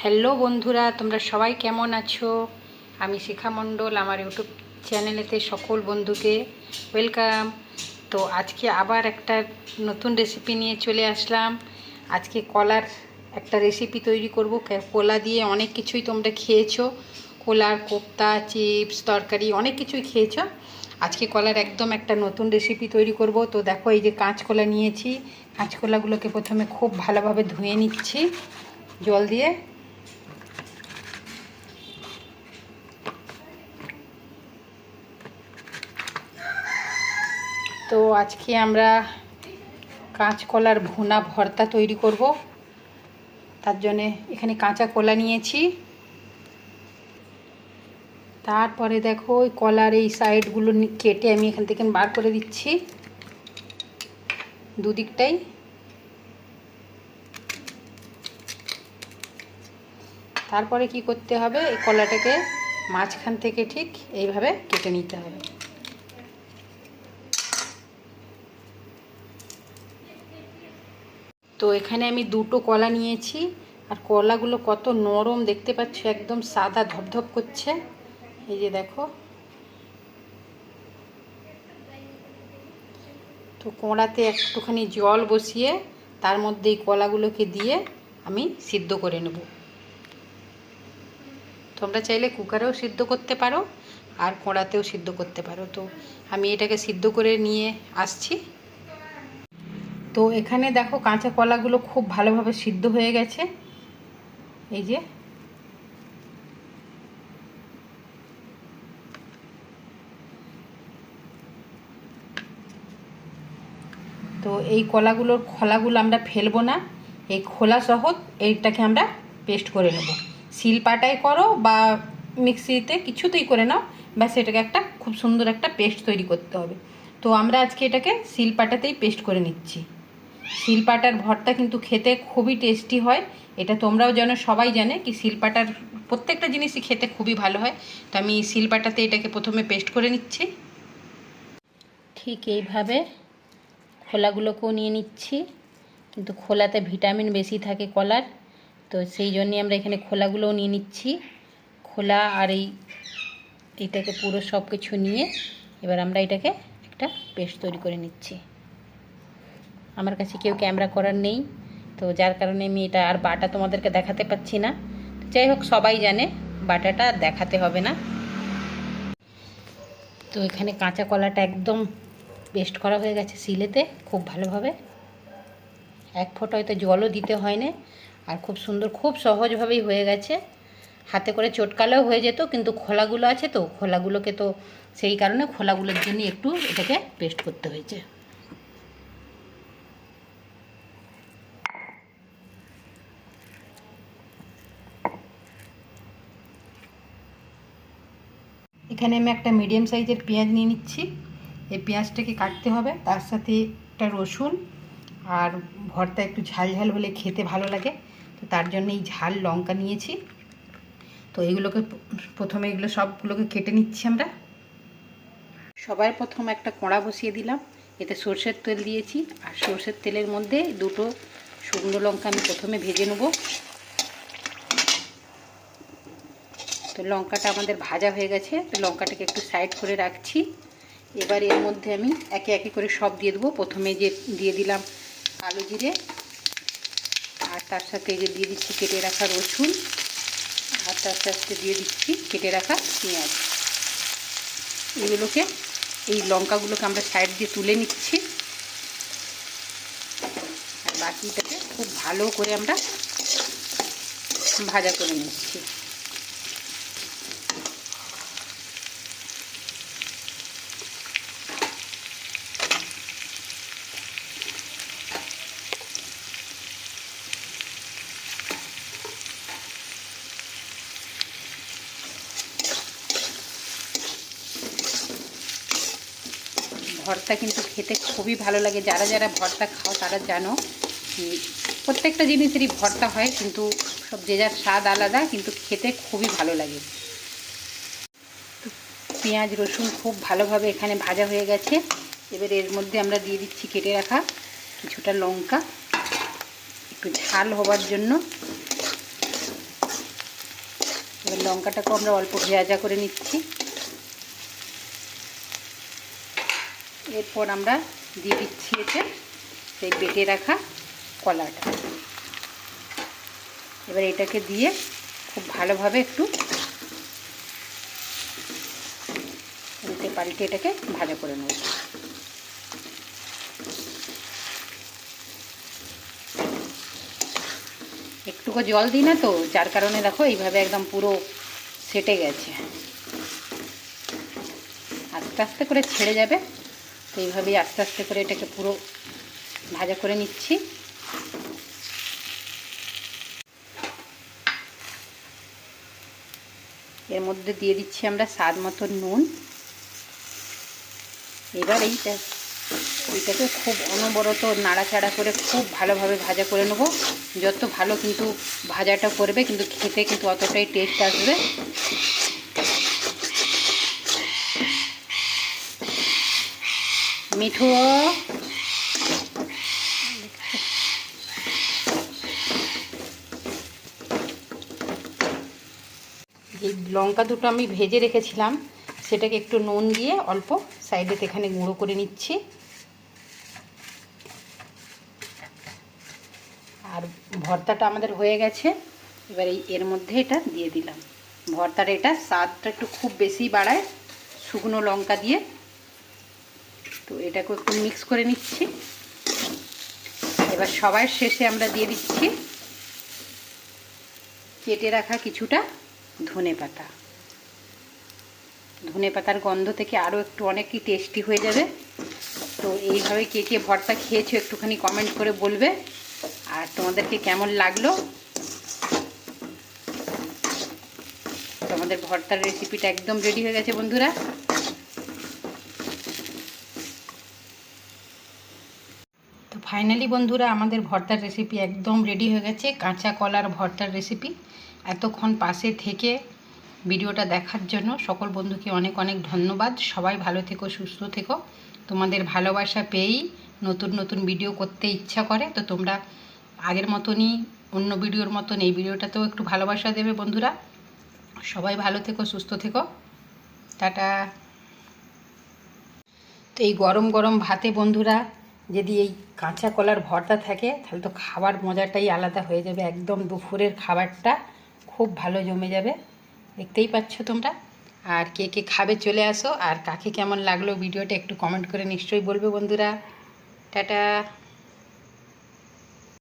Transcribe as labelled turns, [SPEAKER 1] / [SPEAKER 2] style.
[SPEAKER 1] Hello বন্ধুরা, তোমরা সবাই কেমন আছো? আমি শিখা মণ্ডল, আমার ইউটিউব চ্যানেলেতে সকল বন্ধুকে ওয়েলকাম। তো আজকে আবার একটা নতুন রেসিপি নিয়ে চলে আসলাম। আজকে কলার একটা রেসিপি তৈরি করব। কলা দিয়ে অনেক কিছুই তোমরা খেয়েছো, কলার কোপ্তা, চিপস, তরকারি অনেক কিছুই খেয়েছো। আজকে কলার একদম একটা নতুন রেসিপি তৈরি করব। তো দেখো, এই যে কাঁচকলা নিয়েছি, কাঁচকলাগুলোকে প্রথমে খুব ভালোভাবে ধুয়ে নিচ্ছি জল দিয়ে। তো আজকে আমরা কাঁচকলার ভুনা ভর্তা তৈরি করব। তার জন্যে এখানে কাঁচা কলা নিয়েছি। তারপরে দেখো, ওই কলার এই সাইডগুলো কেটে আমি এখান থেকে বার করে দিচ্ছি দুদিকটাই। তারপরে কি করতে হবে, এই কলাটাকে মাঝখান থেকে ঠিক এইভাবে কেটে নিতে হবে। তো এখানে আমি দুটো কলা নিয়েছি, আর কলাগুলো কত নরম দেখতে পাচ্ছ, একদম সাদা ধপধপ করছে। এই যে দেখো। তো কড়াতে একটুখানি জল বসিয়ে তার মধ্যে এই কলাগুলোকে দিয়ে আমি সিদ্ধ করে নেব। তোমরা চাইলে কুকারেও সিদ্ধ করতে পারো আর কড়াতেও সিদ্ধ করতে পারো। তো আমি এটাকে সিদ্ধ করে নিয়ে আসছি। তো এখানে দেখো, কাঁচা কলাগুলো খুব ভালোভাবে সিদ্ধ হয়ে গেছে। এই যে তো এই কলাগুলোর খোলাগুলো আমরা ফেলবো না, এই খোলা সহ এইটাকে আমরা পেস্ট করে নেব। শিলপাটায় করো বা মিক্সিতে, কিছুতেই করে নাও, ব্যাস এটাকে একটা খুব সুন্দর একটা পেস্ট তৈরি করতে হবে। তো আমরা আজকে এটাকে শিলপাটাতেই পেস্ট করে নিচ্ছি। শিলপাটার ভর্তা কিন্তু খেতে খুবই টেস্টি হয়। এটা তোমরাও জানো, সবাই জানে কি শিলপাটার প্রত্যেকটা জিনিসই খেতে খুবই ভালো হয়। তো আমি শিলপাটাতে এটাকে প্রথমে পেস্ট করে নিচ্ছি। ঠিক এইভাবে খোলাগুলোকেও নিয়ে নিচ্ছি, কিন্তু খোলাতে ভিটামিন বেশি থাকে কলার, তো সেই জন্যই আমরা এখানে খোলাগুলোও নিয়ে নিচ্ছি। খোলা আর এইটাকে পুরো সব কিছু নিয়ে এবার আমরা এটাকে একটা পেস্ট তৈরি করে নিচ্ছি। আমার কাছে কেউ ক্যামেরা করার নেই, তো যার কারণে আমি এটা আর বাটা তোমাদেরকে দেখাতে পাচ্ছি না। যাই হোক, সবাই জানে বাটাটা দেখাতে হবে না। তো এখানে কাঁচা কলাটা একদম পেস্ট করা হয়ে গেছে শিলেতে খুব ভালোভাবে। এক ফোঁটা হয়তো জলও দিতে হয় না, আর খুব সুন্দর, খুব সহজভাবেই হয়ে গেছে। হাতে করে চটকালেও হয়ে যেত, কিন্তু খোলাগুলো আছে, তো খোলাগুলোকে তো সেই কারণে খোলাগুলোর জন্য একটু এটাকে পেস্ট করতে হয়েছে। এখানে আমি একটা মিডিয়াম সাইজের পেঁয়াজ নিয়ে নিচ্ছি। এই পেঁয়াজটাকে কাটতে হবে, তার সাথে একটা রসুন, আর ভর্তা একটু ঝাল ঝাল হলে খেতে ভালো লাগে, তো তার জন্য এই ঝাল লঙ্কা নিয়েছি। তো এইগুলোকে প্রথমে এগুলো সবগুলোকে কেটে নিচ্ছি আমরা। সবার প্রথম একটা কড়া বসিয়ে দিলাম, এতে সর্ষের তেল দিয়েছি, আর সর্ষের তেলের মধ্যে দুটো শুকনো লঙ্কা আমি প্রথমে ভেজে নেব। তো লঙ্কাটা আমাদের ভাজা হয়ে গেছে, তো লঙ্কাটাকে একটু সাইড করে রাখছি। এবার এর মধ্যে আমি একে একে করে সব দিয়ে দেবো। প্রথমে যে দিয়ে দিলাম কালো জিরে, আর তার সাথে যে দিয়ে দিচ্ছি কেটে রাখা রসুন, আর তার সাথে দিয়ে দিচ্ছি কেটে রাখা পেঁয়াজ। এগুলোকে, এই লঙ্কাগুলোকে আমরা সাইড দিয়ে তুলে নিচ্ছি, আর বাকিটাকে খুব ভালো করে আমরা ভাজা করে নিচ্ছি। ভর্তা কিন্তু খেতে খুবই ভালো লাগে। যারা যারা ভর্তা খাও তারা জানো, প্রত্যেকটা জিনিসেরই ভর্তা হয়, কিন্তু সব যে যার স্বাদ আলাদা, কিন্তু খেতে খুবই ভালো লাগে। পেঁয়াজ রসুন খুব ভালোভাবে এখানে ভাজা হয়ে গেছে। এবার এর মধ্যে আমরা দিয়ে দিচ্ছি কেটে রাখা কিছুটা লঙ্কা, একটু ঝাল হবার জন্য। এবার লঙ্কাটাকেও আমরা অল্প ভাজা করে নিচ্ছি। এরপর আমরা দিয়ে দিচ্ছি এতে সেই বেটে রাখা কলাটা। এবার এটাকে দিয়ে খুব ভালোভাবে একটু উল্টে পাল্টে এটাকে ভাজা করে নেব। একটুকু জল দিই না তো, যার কারণে দেখো এইভাবে একদম পুরো সেটে গেছে। আস্তে আস্তে করে ছেড়ে যাবে, তো এইভাবেই আস্তে আস্তে করে এটাকে পুরো ভাজা করে নিচ্ছি। এর মধ্যে দিয়ে দিচ্ছি আমরা স্বাদ মতো নুন। এবার এইটাকে খুব অনবরত নাড়াচাড়া করে খুব ভালোভাবে ভাজা করে নেব। যত ভালো কিন্তু ভাজাটা করবে কিন্তু খেতে কিন্তু অতটাই টেস্ট আসবে। মিঠু, যে লঙ্কা দুটো আমি ভেজে রেখেছিলাম সেটাকে একটু নুন দিয়ে অল্প সাইডে এখানে গুঁড়ো করে নিচ্ছি। আর ভর্তাটা আমাদের হয়ে গেছে। এবার এর মধ্যে এটা দিয়ে দিলাম। ভর্তার এটা স্বাদটা একটু খুব বেশি বাড়ায় শুকনো লঙ্কা দিয়ে। তো এটাকে একটু মিক্স করে নিচ্ছি। এবার সবার শেষে আমরা দিয়ে দিচ্ছি কেটে রাখা কিছুটা ধনেপাতা। ধনেপাতার গন্ধ থেকে আরও একটু অনেকই টেস্টি হয়ে যাবে। তো এইভাবে কে কে ভর্তা খেয়েছো একটুখানি কমেন্ট করে বলবে, আর তোমাদেরকে কেমন লাগলো। তোমাদের ভর্তার রেসিপিটা একদম রেডি হয়ে গেছে বন্ধুরা। তো ফাইনালি বন্ধুরা আমাদের ভর্তার রেসিপি একদম রেডি হয়ে গেছে, কাঁচা কলার ভর্তার রেসিপি। এতক্ষণ পাশে থেকে ভিডিওটা দেখার জন্য সকল বন্ধুকে অনেক অনেক ধন্যবাদ। সবাই ভালো থেকো, সুস্থ থেকো। তোমাদের ভালোবাসা পেয়েই নতুন নতুন ভিডিও করতে ইচ্ছা করে। তো তোমরা আগের মতনই অন্য ভিডিওর মতন এই ভিডিওটাতেও একটু ভালোবাসা দেবে বন্ধুরা। সবাই ভালো থেকো, সুস্থ থেকো, টাটা। তো এই গরম গরম ভাতে বন্ধুরা যদি এই কাঁচা কলার ভর্তা থাকে তাহলে তো খাবার মজাটাই আলাদা হয়ে যাবে। একদম দুপুরের খাবারটা খুব ভালো জমে যাবে। দেখতেই পাচ্ছ তোমরা। আর কে কে খাবে চলে আসো। আর কাকে কেমন লাগলো ভিডিওটা একটু কমেন্ট করে নিশ্চয়ই বলবে বন্ধুরা। টাটা।